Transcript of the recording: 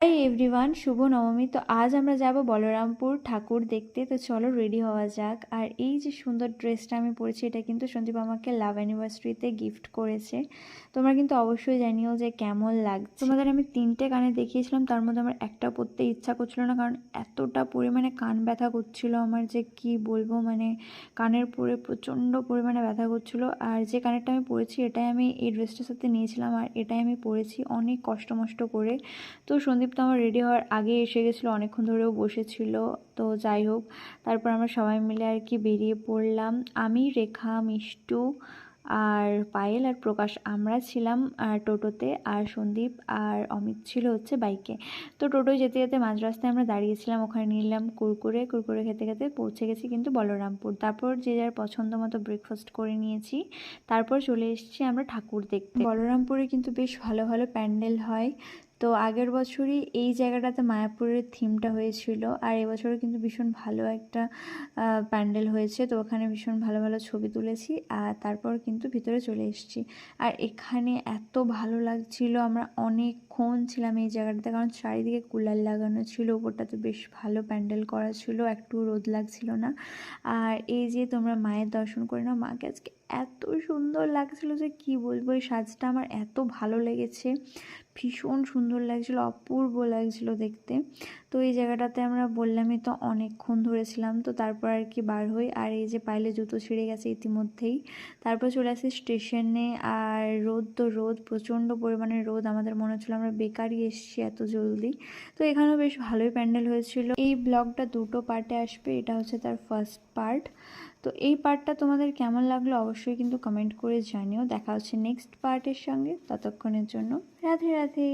Hi everyone, শুভ নবমী। তো আজ আমরা যাব বলরামপুর ঠাকুর দেখতে। তো চলো রেডি হওয়া যাক। আর এই যে সুন্দর ড্রেসটা আমি পরেছি, এটা কিন্তু সন্দীপ আমাকে লাভ অ্যানিভার্সারিতে গিফট করেছে। তোমরা কিন্তু অবশ্যই জানিও যে কেমন লাগছে। তোমাদের আমি 3টে কানে দেখিয়েছিলাম, তার মধ্যে আমার একটা পরতে ইচ্ছা করছিল না, কারণ এতটা পরিমাণে কান ব্যথা করছিল আমার, যে কি বলবো। মানে কানের পরে প্রচণ্ড পরিমাণে ব্যথা করছিল। আর যে কানেরটা আমি পরেছি, এটাই আমি এই ড্রেসটার সাথে নিয়েছিলাম, আর এটাই আমি পরেছি অনেক কষ্ট মষ্ট করে। তো সন্দীপ তো আমার রেডি হওয়ার আগে এসে গেছিলো, অনেকক্ষণ ধরেও বসেছিল। তো যাই হোক, তারপর আমরা সবাই মিলে আর কি বেরিয়ে পড়লাম। আমি, রেখা, মিষ্টু আর পায়েল আর প্রকাশ আমরা ছিলাম টোটোতে, আর সন্দীপ আর অমিত ছিল হচ্ছে বাইকে। তো টোটোয় যেতে যেতে মাঝ রাস্তায় আমরা দাঁড়িয়েছিলাম, ওখানে নিলাম কুরকুরে। কুরকুরে খেতে খেতে পৌঁছে গেছি কিন্তু বলরামপুর। তারপর যে যার পছন্দ মতো ব্রেকফাস্ট করে নিয়েছি, তারপর চলে এসেছি আমরা ঠাকুর দেখতে। বলরামপুরে কিন্তু বেশ ভালো ভালো প্যান্ডেল হয়। তো আগের বছরই এই জায়গাটাতে মায়াপুরের থিমটা হয়েছিল, আর এবছরও কিন্তু ভীষণ ভালো একটা প্যান্ডেল হয়েছে। তো ওখানে ভীষণ ভালো ভালো ছবি তুলেছি, আর তারপর কিন্তু ভিতরে চলে এসেছি। আর এখানে এত ভালো লাগছিল, আমরা অনেকক্ষণ ছিলাম এই জায়গাটাতে, কারণ চারিদিকে কুলার লাগানো ছিল, ওপরটাতে বেশ ভালো প্যান্ডেল করা ছিল, একটু রোদ লাগছিল না। আর এই যে তোমরা মায়ের দর্শন করে নাও, মাকে আজকে এত সুন্দর লাগছিল যে কি বলবো। এই সাজটা আমার এত ভালো লেগেছে, ভীষণ সুন্দর লাগছিল, অপূর্ব লাগছিল দেখতে। তো এই জায়গাটাতে আমরা বললামই তো অনেকক্ষণ ধরেছিলাম। তো তারপর আর কি বার হই, আর এই যে পাইলে জুতো ছিঁড়ে গেছে ইতিমধ্যেই। তারপর চলে আসি স্টেশনে, আর রোদ তো রোদ, প্রচণ্ড পরিমাণে রোদ। আমাদের মনে হচ্ছিল আমরা বেকারই এসেছি এত জলদি। তো এখানেও বেশ ভালোই প্যান্ডেল হয়েছিল। এই ব্লগটা 2টো পার্টে আসবে, এটা হচ্ছে তার ফার্স্ট পার্ট। তো এই পার্টটা তোমাদের কেমন লাগলো অবশ্যই কিন্তু কমেন্ট করে জানিও। দেখা হচ্ছে নেক্সট পার্টের সঙ্গে, ততক্ষণের জন্য রাধে রাধে।